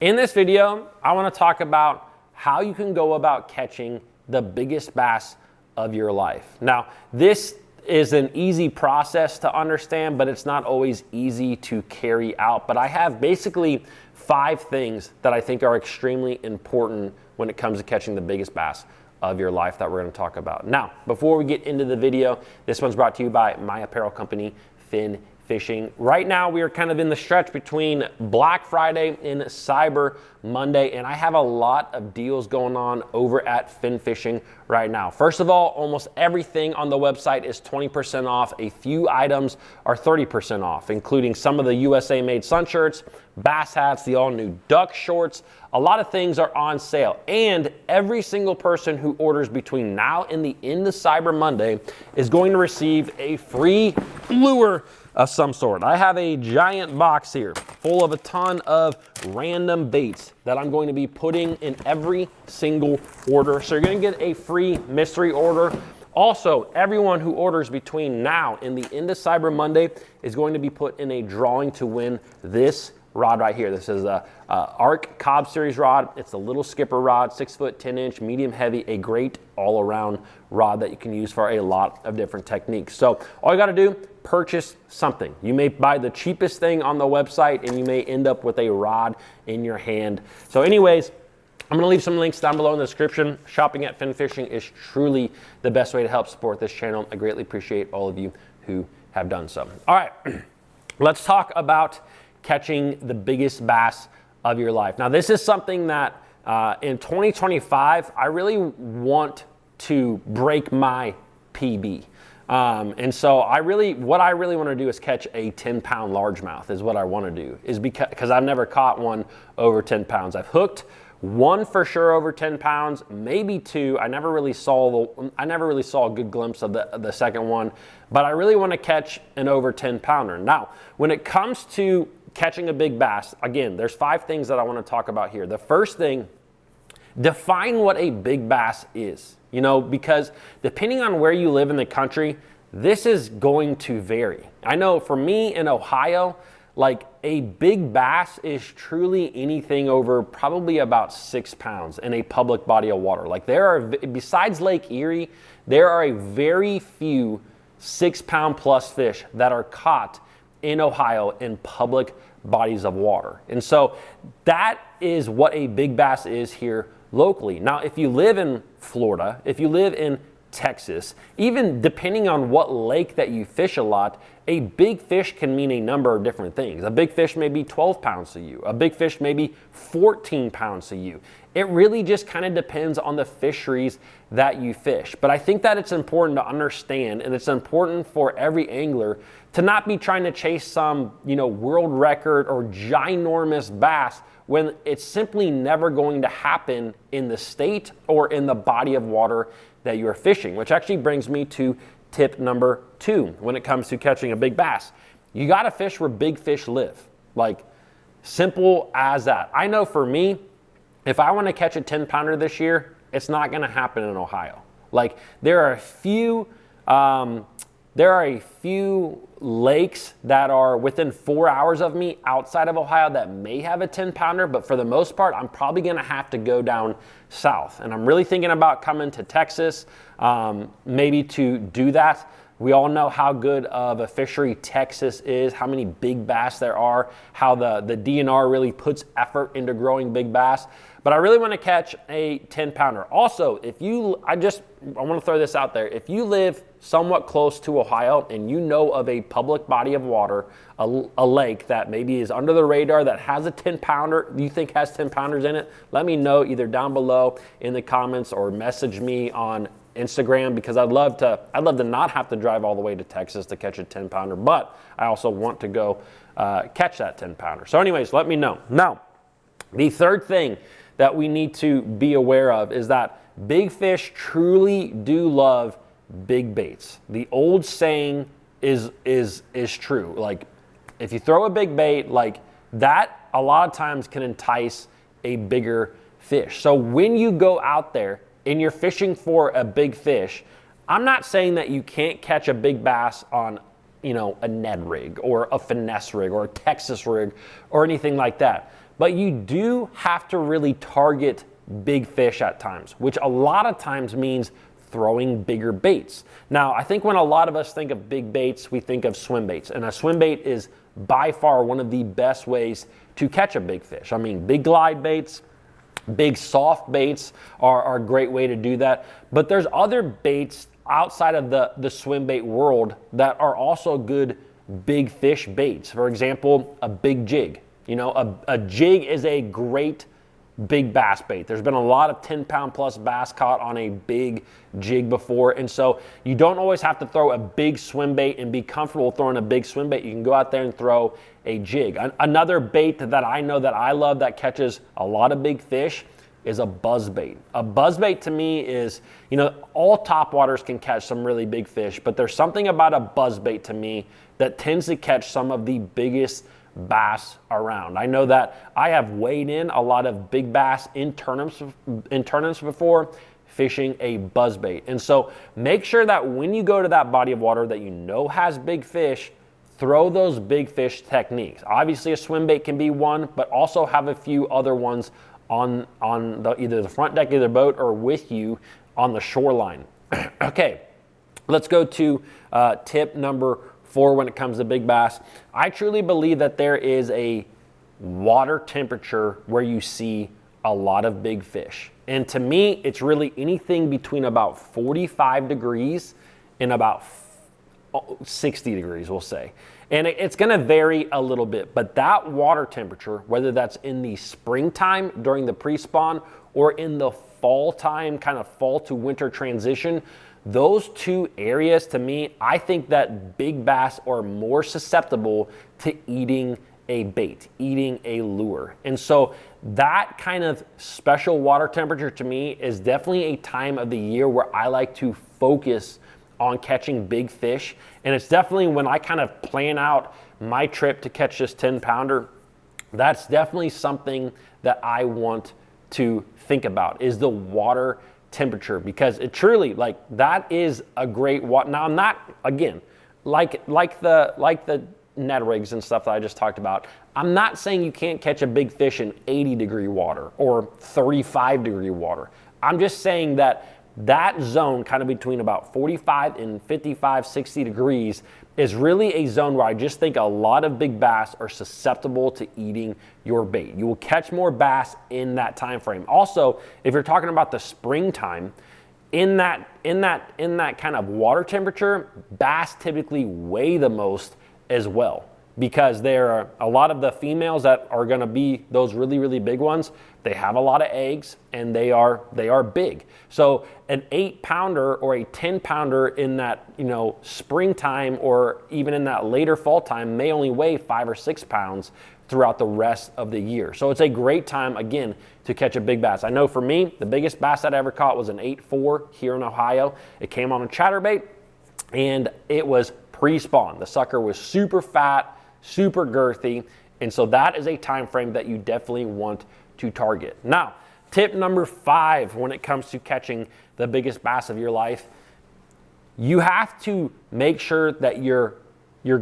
In this video, I want to talk about how you can go about catching the biggest bass of your life. Now, this is an easy process to understand, but it's not always easy to carry out. But I have basically 5 things that I think are extremely important when it comes to catching the biggest bass of your life that we're going to talk about. Now, before we get into the video, this one's brought to you by my apparel company, Fin Fishing. Right now, we are kind of in the stretch between Black Friday and Cyber Monday, and I have a lot of deals going on over at Fin Fishing right now. First of all, almost everything on the website is 20% off. A few items are 30% off, including some of the USA-made sun shirts, bass hats, the all-new duck shorts. A lot of things are on sale, and every single person who orders between now and the end of Cyber Monday is going to receive a free lure of some sort. I have a giant box here full of a ton of random baits that I'm going to be putting in every single order. So you're going to get a free mystery order. Also, everyone who orders between now and the end of Cyber Monday is going to be put in a drawing to win this rod right here. This is a Arc Cobb Series rod. It's a little skipper rod, 6 foot 10 inch, medium heavy, a great all around rod that you can use for a lot of different techniques. So all you got to do, purchase something. You may buy the cheapest thing on the website and you may end up with a rod in your hand. So anyways, I'm going to leave some links down below in the description. Shopping at Fin Fishing is truly the best way to help support this channel. I greatly appreciate all of you who have done so. All right, let's talk about catching the biggest bass of your life. Now, this is something that in 2025, I really want to break my PB. And so what I really want to do is catch a 10-pound largemouth is what I want to do, is because I've never caught one over 10 pounds. I've hooked one for sure over 10 pounds, maybe 2. I never really saw a good glimpse of the second one, but I really want to catch an over 10 pounder. Now, when it comes to catching a big bass, again, there's 5 things that I want to talk about here. The first thing, define what a big bass is, because depending on where you live in the country, this is going to vary. I know for me in Ohio, like a big bass is truly anything over probably about 6 pounds in a public body of water. Like besides Lake Erie, there are a very few 6-pound plus fish that are caught in Ohio in public bodies of water. And so that is what a big bass is here locally. Now, if you live in Florida, if you live in Texas, even depending on what lake that you fish a lot, a big fish can mean a number of different things. A big fish may be 12 pounds to you. A big fish may be 14 pounds to you. It really just kind of depends on the fisheries that you fish. But I think that it's important to understand, and it's important for every angler to not be trying to chase some, world record or ginormous bass when it's simply never going to happen in the state or in the body of water that you're fishing, which actually brings me to tip number 2 when it comes to catching a big bass. You got to fish where big fish live. Like, simple as that. I know for me, if I want to catch a 10-pounder this year, it's not going to happen in Ohio. Like, there are a few lakes that are within 4 hours of me outside of Ohio that may have a 10-pounder, but for the most part, I'm probably going to have to go down south. And I'm really thinking about coming to Texas, maybe to do that. We all know how good of a fishery Texas is, how many big bass there are, how the DNR really puts effort into growing big bass. But I really want to catch a 10-pounder. Also, I want to throw this out there. If you live somewhat close to Ohio and you know of a public body of water, a lake that maybe is under the radar that has a 10-pounder, you think has 10 pounders in it, let me know either down below in the comments or message me on Instagram, because I'd love to not have to drive all the way to Texas to catch a 10-pounder, but I also want to go catch that 10-pounder. So anyways, let me know. Now, the third thing that we need to be aware of is that big fish truly do love big baits. The old saying is true. Like, if you throw a big bait, like that, a lot of times can entice a bigger fish. So when you go out there and you're fishing for a big fish, I'm not saying that you can't catch a big bass on, a Ned rig or a finesse rig or a Texas rig or anything like that. but you do have to really target big fish at times, which a lot of times means throwing bigger baits. Now, I think when a lot of us think of big baits, we think of swim baits, and a swim bait is by far one of the best ways to catch a big fish. I mean, big glide baits, big soft baits are a great way to do that, but there's other baits outside of the swim bait world that are also good big fish baits. For example, a big jig. You know, a jig is a great big bass bait. There's been a lot of 10-pound plus bass caught on a big jig before, and so you don't always have to throw a big swim bait and be comfortable throwing a big swim bait. You can go out there and throw a jig. Another bait that I know that I love that catches a lot of big fish is a buzz bait. A buzz bait to me is, you know, all topwaters can catch some really big fish, but there's something about a buzz bait to me that tends to catch some of the biggest bass around. I know that I have weighed in a lot of big bass in tournaments before fishing a buzz bait. And so make sure that when you go to that body of water that you know has big fish, throw those big fish techniques. Obviously a swim bait can be one, but also have a few other ones on either the front deck of the boat or with you on the shoreline. Okay, let's go to tip number 4 when it comes to big bass. I truly believe that there is a water temperature where you see a lot of big fish. And to me, it's really anything between about 45 degrees and about 60 degrees, we'll say. And it's gonna vary a little bit, but that water temperature, whether that's in the springtime during the pre-spawn or in the fall time, kind of fall to winter transition, those two areas, to me, I think that big bass are more susceptible to eating a bait, eating a lure. And so that kind of special water temperature to me is definitely a time of the year where I like to focus on catching big fish. And it's definitely when I kind of plan out my trip to catch this 10-pounder, that's definitely something that I want to think about, is the water temperature, because it truly, like, that is a great water. Now, I'm not, again, like the Ned rigs and stuff that I just talked about, I'm not saying you can't catch a big fish in 80-degree water or 35-degree water. I'm just saying that that zone kind of between about 45 and 55, 60 degrees is really a zone where I just think a lot of big bass are susceptible to eating your bait. You will catch more bass in that time frame. Also, if you're talking about the springtime, in that kind of water temperature, bass typically weigh the most as well, because there are a lot of the females that are going to be those really, really big ones. They have a lot of eggs and they are big. So an 8-pounder or a 10-pounder in that, you know, springtime or even in that later fall time may only weigh 5 or 6 pounds throughout the rest of the year. So it's a great time, again, to catch a big bass. I know for me, the biggest bass that I ever caught was an 8.4 here in Ohio. It came on a chatterbait and it was pre-spawn. The sucker was super fat, super girthy, and so that is a time frame that you definitely want to target. Now, tip number 5 when it comes to catching the biggest bass of your life, you have to make sure that you're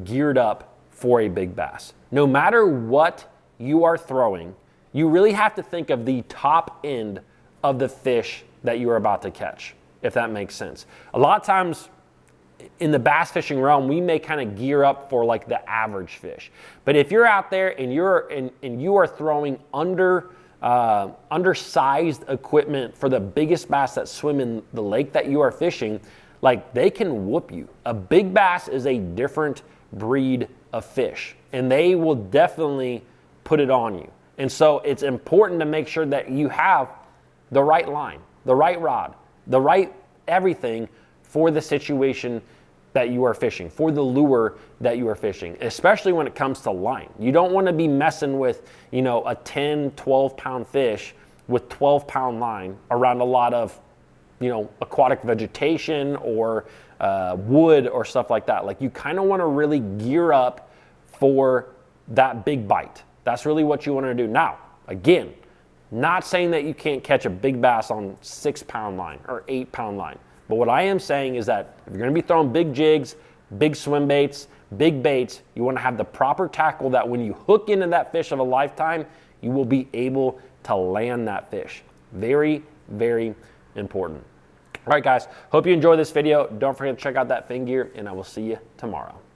geared up for a big bass. No matter what you are throwing, you really have to think of the top end of the fish that you are about to catch, if that makes sense. A lot of times in the bass fishing realm, we may kind of gear up for like the average fish. But if you're out there and you are throwing undersized equipment for the biggest bass that swim in the lake that you are fishing, like, they can whoop you. A big bass is a different breed of fish, and they will definitely put it on you. And so it's important to make sure that you have the right line, the right rod, the right everything for the situation that you are fishing, for the lure that you are fishing, especially when it comes to line. You don't want to be messing with, you know, a 10, 12-pound fish with 12-pound line around a lot of, you know, aquatic vegetation or wood or stuff like that. Like, you kind of want to really gear up for that big bite. That's really what you want to do. Now, again, not saying that you can't catch a big bass on 6-pound line or 8-pound line. But what I am saying is that if you're going to be throwing big jigs, big swim baits, big baits, you want to have the proper tackle that when you hook into that fish of a lifetime, you will be able to land that fish. Very, very important. All right, guys, hope you enjoyed this video. Don't forget to check out that fin gear, and I will see you tomorrow.